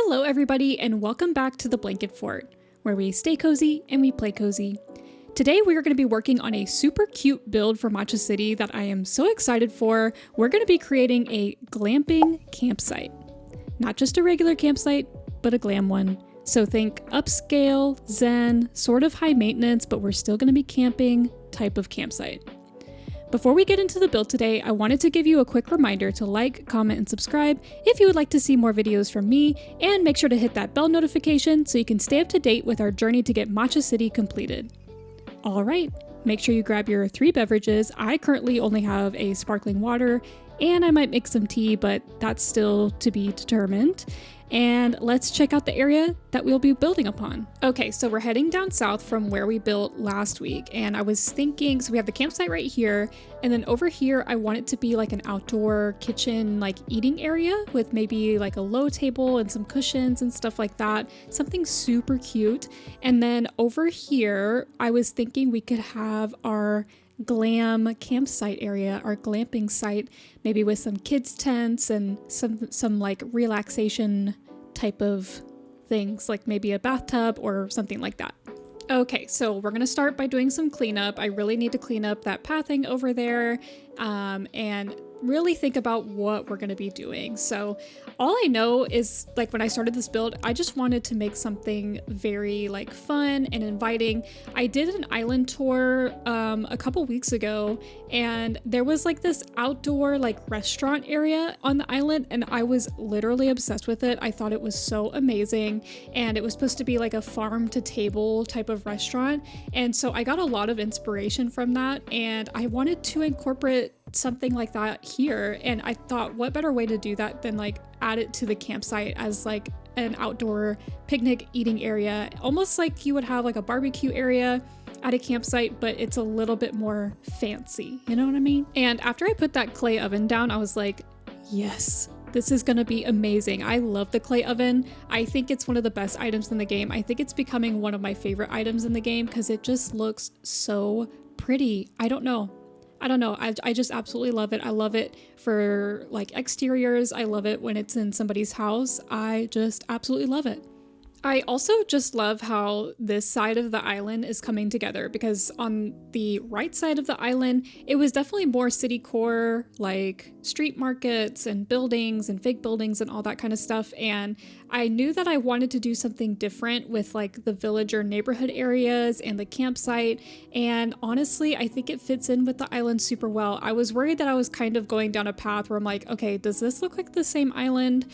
Hello everybody and welcome back to the Blanket Fort, where we stay cozy and we play cozy. Today we are going to be working on a super cute build for Matcha City that I am so excited for. We're going to be creating a glamping campsite. Not just a regular campsite, but a glam one. So think upscale, zen, sort of high maintenance, but we're still going to be camping type of campsite. Before we get into the build today, I wanted to give you a quick reminder to like, comment, and subscribe if you would like to see more videos from me, and make sure to hit that bell notification so you can stay up to date with our journey to get Matcha City completed. Alright, make sure you grab your 3 beverages. I currently only have a sparkling water, and I might make some tea, but that's still to be determined. And let's check out the area that we'll be building upon. Okay, so we're heading down south from where we built last week, and I was thinking, so we have the campsite right here, and then over here I want it to be like an outdoor kitchen, like eating area with maybe like a low table and some cushions and stuff like that, something super cute. And then over here I was thinking we could have our glam campsite area, our glamping site, maybe with some kids tents and some like relaxation type of things, like maybe a bathtub or something like that. Okay, so we're gonna start by doing some cleanup. I really need to clean up that pathing over there and really think about what we're gonna be doing. So all I know is, like, when I started this build, I just wanted to make something very like fun and inviting. I did an island tour a couple weeks ago, and there was like this outdoor like restaurant area on the island, and I was literally obsessed with it. I thought it was so amazing, and it was supposed to be like a farm to table type of restaurant, and so I got a lot of inspiration from that, and I wanted to incorporate something like that here. And I thought, what better way to do that than like add it to the campsite as like an outdoor picnic eating area, almost like you would have like a barbecue area at a campsite, but it's a little bit more fancy, you know what I mean? And after I put that clay oven down, I was like, yes, this is gonna be amazing. I love the clay oven. I think it's one of the best items in the game. I think it's becoming one of my favorite items in the game because it just looks so pretty. I don't know. I just absolutely love it. I love it for like exteriors. I love it when it's in somebody's house. I just absolutely love it. I also just love how this side of the island is coming together, because on the right side of the island, it was definitely more city core, like street markets and buildings and fake buildings and all that kind of stuff. And I knew that I wanted to do something different with like the village or neighborhood areas and the campsite. And honestly, I think it fits in with the island super well. I was worried that I was kind of going down a path where I'm like, okay, does this look like the same island?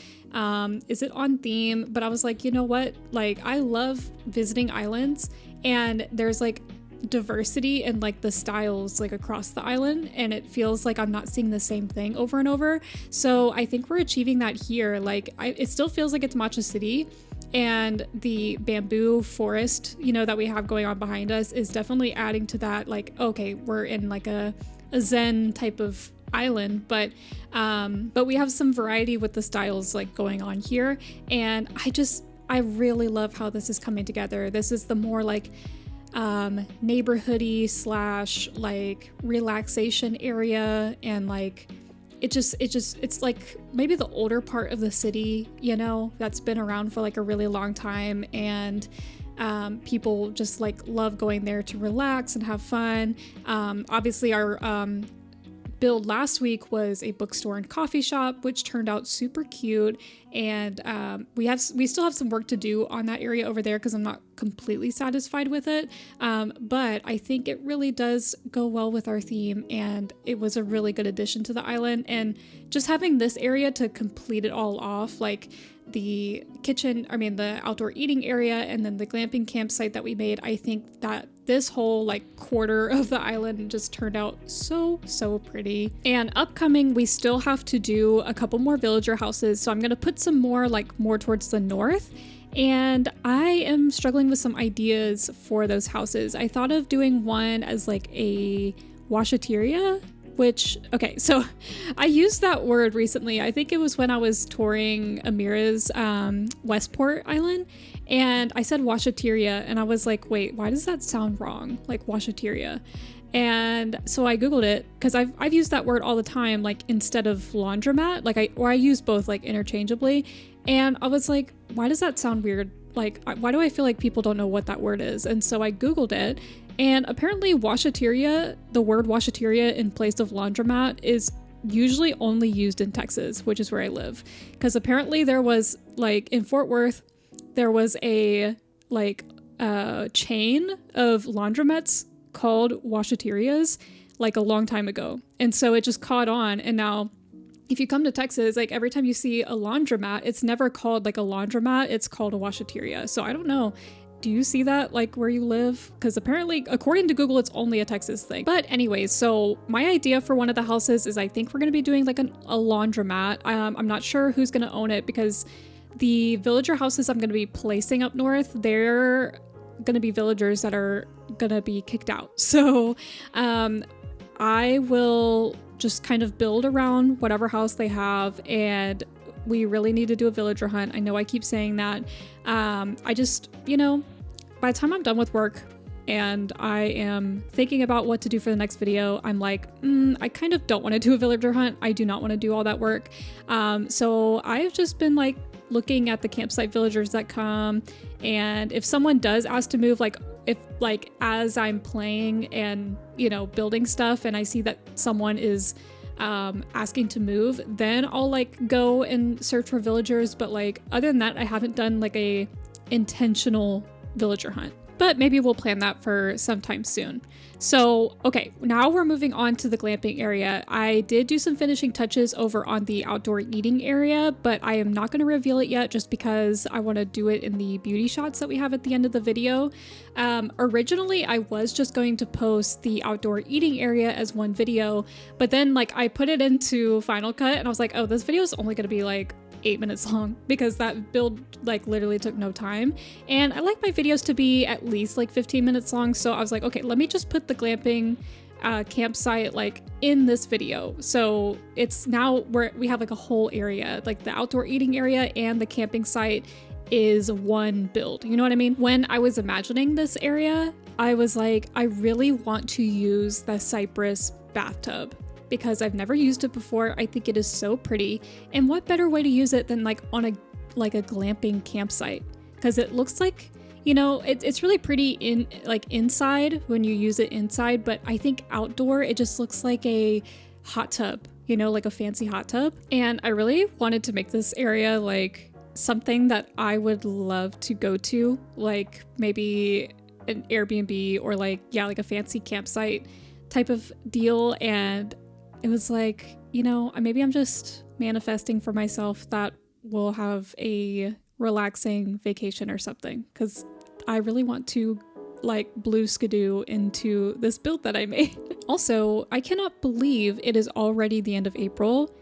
Is it on theme? But I was like, you know what? Like, I love visiting islands, and there's like diversity in like the styles like across the island, and it feels like I'm not seeing the same thing over and over. So I think we're achieving that here. Like, it still feels like it's Matcha City, and the bamboo forest, you know, that we have going on behind us is definitely adding to that. Like, okay, we're in like a zen type of island, but we have some variety with the styles like going on here, and I really love how this is coming together. This is the more like neighborhoody slash like relaxation area, and like it's like maybe the older part of the city, you know, that's been around for like a really long time, and people just like love going there to relax and have fun. Obviously our build last week was a bookstore and coffee shop, which turned out super cute, and we still have some work to do on that area over there because I'm not completely satisfied with it, but I think it really does go well with our theme, and it was a really good addition to the island. And just having this area to complete it all off, like the kitchen, the outdoor eating area, and then the glamping campsite that we made, I think that this whole like quarter of the island just turned out so pretty. And upcoming, we still have to do a couple more villager houses, so I'm gonna put some more towards the north, and I am struggling with some ideas for those houses. I thought of doing one as like a washateria which, okay, so I used that word recently. I think it was when I was touring Amira's Westport Island, and I said washateria, and I was like, wait, why does that sound wrong? Like washateria. And so I Googled it because I've used that word all the time, like instead of laundromat, like I use both like interchangeably. And I was like, why does that sound weird? Like, why do I feel like people don't know what that word is? And so I Googled it, and apparently washateria, the word washateria in place of laundromat, is usually only used in Texas, which is where I live. Because apparently there was, like, in Fort Worth, there was a, like, chain of laundromats called washaterias, like, a long time ago. And so it just caught on, and now if you come to Texas, like every time you see a laundromat, it's never called like a laundromat, it's called a washateria. So I don't know. Do you see that like where you live? Because apparently, according to Google, it's only a Texas thing. But anyways, so my idea for one of the houses is I think we're going to be doing like a laundromat. I'm not sure who's going to own it because the villager houses I'm going to be placing up north, they're going to be villagers that are going to be kicked out. So I will just kind of build around whatever house they have, and we really need to do a villager hunt. I know I keep saying that. I just, you know, by the time I'm done with work and I am thinking about what to do for the next video, I'm like, I kind of don't want to do a villager hunt. I do not want to do all that work. So I've just been like looking at the campsite villagers that come, and if someone does ask to move, like if like as I'm playing and, you know, building stuff and I see that someone is asking to move, then I'll like go and search for villagers. But like other than that, I haven't done like a intentional villager hunt, but maybe we'll plan that for sometime soon. So, okay, now we're moving on to the glamping area. I did do some finishing touches over on the outdoor eating area, but I am not going to reveal it yet just because I want to do it in the beauty shots that we have at the end of the video. Originally, I was just going to post the outdoor eating area as one video, but then like I put it into Final Cut and I was like, oh, this video is only going to be like 8 minutes long because that build like literally took no time, and I like my videos to be at least like 15 minutes long, so I was like, okay, let me just put the glamping campsite like in this video. So it's now we have like a whole area, like the outdoor eating area and the camping site is one build, you know what I mean? When I was imagining this area, I was like, I really want to use the cypress bathtub because I've never used it before. I think it is so pretty, and what better way to use it than like on a glamping campsite, because it looks like, you know, it's really pretty in like inside when you use it inside, but I think outdoor it just looks like a hot tub, you know, like a fancy hot tub. And I really wanted to make this area like something that I would love to go to, like maybe an Airbnb or like, yeah, like a fancy campsite type of deal. And it was like, you know, maybe I'm just manifesting for myself that we'll have a relaxing vacation or something, because I really want to like Bluesky into this build that I made. Also, I cannot believe it is already the end of April.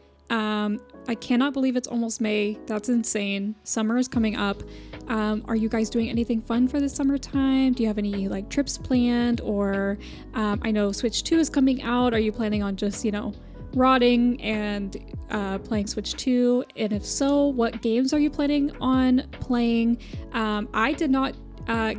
I cannot believe it's almost May. That's insane. Summer is coming up. Are you guys doing anything fun for the summertime? Do you have any like trips planned? Or I know Switch 2 is coming out. Are you planning on just, you know, rotting and playing Switch 2? And if so, what games are you planning on playing? I did not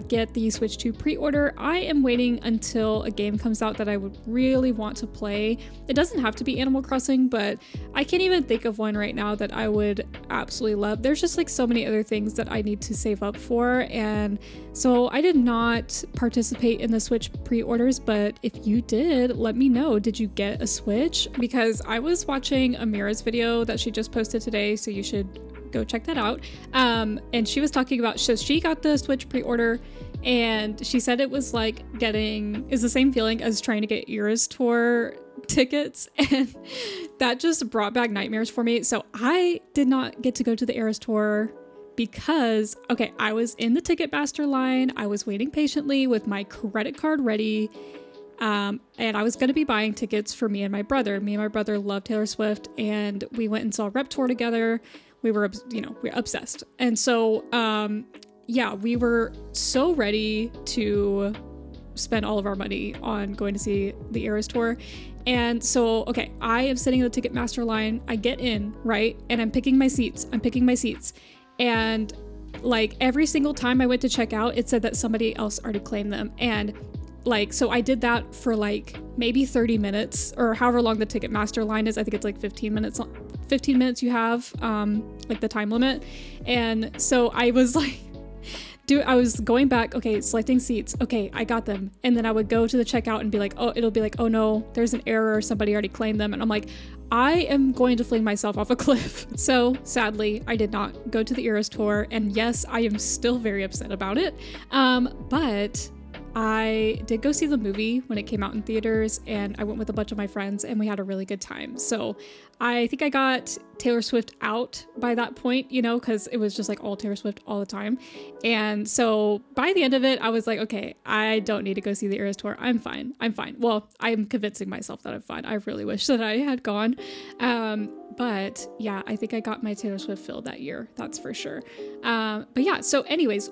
get the Switch 2 pre-order. I am waiting until a game comes out that I would really want to play. It doesn't have to be Animal Crossing, but I can't even think of one right now that I would absolutely love. There's just like so many other things that I need to save up for, and so I did not participate in the Switch pre-orders. But if you did, let me know. Did you get a Switch? Because I was watching Amira's video that she just posted today, so you should go check that out. And she was talking about, so she got the Switch pre-order, and she said it was like is the same feeling as trying to get Eras Tour tickets, and that just brought back nightmares for me. So I did not get to go to the Eras Tour because, okay, I was in the Ticketmaster line, I was waiting patiently with my credit card ready, and I was going to be buying tickets for me and my brother. Me and my brother love Taylor Swift, and we went and saw Rep Tour together. We were, you know, we're obsessed. And so, yeah, we were so ready to spend all of our money on going to see the Eras Tour. And so, okay, I am sitting in the Ticketmaster line. I get in, right? And I'm picking my seats. And like every single time I went to check out, it said that somebody else already claimed them. And like, so I did that for like maybe 30 minutes or however long the Ticketmaster line is. I think it's like 15 minutes you have, like the time limit. And so I was like, I was going back, okay, selecting seats. Okay, I got them. And then I would go to the checkout and be like, oh, it'll be like, oh no, there's an error. Somebody already claimed them. And I'm like, I am going to fling myself off a cliff. So sadly, I did not go to the Eras Tour. And yes, I am still very upset about it. But I did go see the movie when it came out in theaters, and I went with a bunch of my friends and we had a really good time. So I think I got Taylor Swift out by that point, you know, because it was just like all Taylor Swift all the time. And so by the end of it, I was like, okay, I don't need to go see the Eras Tour. I'm fine. Well, I'm convincing myself that I'm fine. I really wish that I had gone. But yeah, I think I got my Taylor Swift fill that year. That's for sure. But yeah, so anyways,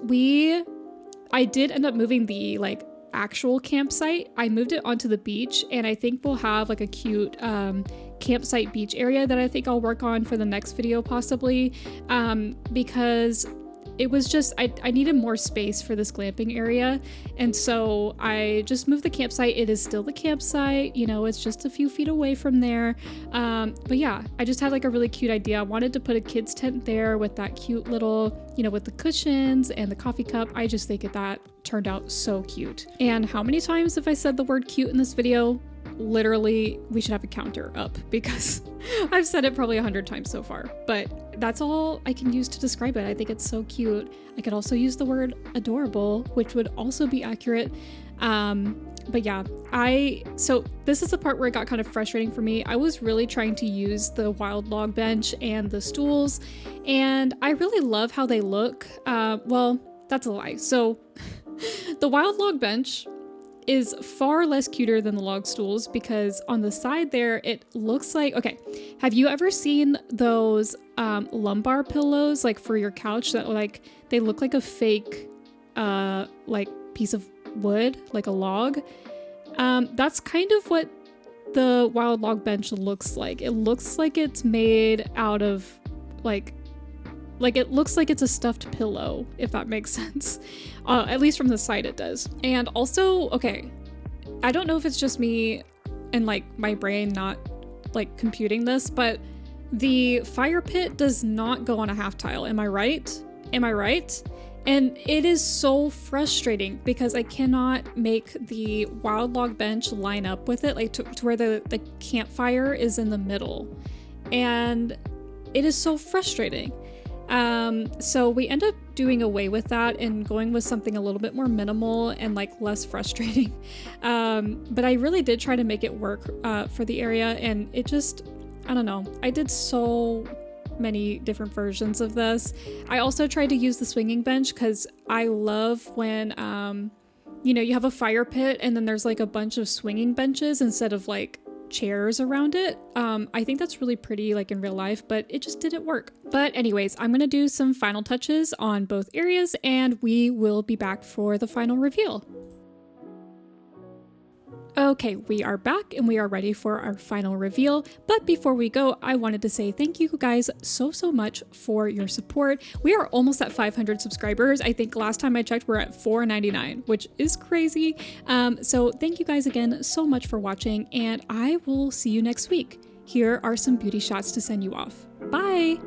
I did end up moving the like actual campsite. I moved it onto the beach, and I think we'll have like a cute campsite beach area that I think I'll work on for the next video possibly, because it was just, I needed more space for this glamping area. And so I just moved the campsite. It is still the campsite, you know, it's just a few feet away from there. But yeah, I just had like a really cute idea. I wanted to put a kid's tent there with that cute little, you know, with the cushions and the coffee cup. I just think that turned out so cute. And how many times have I said the word cute in this video? Literally, we should have a counter up because I've said it probably 100 times so far, but that's all I can use to describe it. I think it's so cute. I could also use the word adorable, which would also be accurate. But yeah, so this is the part where it got kind of frustrating for me. I was really trying to use the wild log bench and the stools, and I really love how they look. Well, that's a lie. So the wild log bench is far less cuter than the log stools because on the side there, it looks like, okay, have you ever seen those lumbar pillows like for your couch that like, they look like a fake like piece of wood, like a log? That's kind of what the wild log bench looks like. It looks like it's made out of like it looks like it's a stuffed pillow, if that makes sense. At least from the side it does. And also, okay, I don't know if it's just me and like my brain not like computing this, but the fire pit does not go on a half tile. Am I right? And it is so frustrating because I cannot make the wild log bench line up with it, like to where the campfire is in the middle. And it is so frustrating. So we end up doing away with that and going with something a little bit more minimal and like less frustrating. But I really did try to make it work for the area, and it just, I don't know. I did so many different versions of this. I also tried to use the swinging bench because I love when, you know, you have a fire pit and then there's like a bunch of swinging benches instead of like chairs around it. I think that's really pretty like in real life, but it just didn't work. But anyways, I'm gonna do some final touches on both areas and we will be back for the final reveal. Okay, we are back and we are ready for our final reveal. But before we go, I wanted to say thank you guys so much for your support. We are almost at 500 subscribers. I think last time I checked, we're at 499, which is crazy. So thank you guys again so much for watching, and I will see you next week. Here are some beauty shots to send you off. Bye!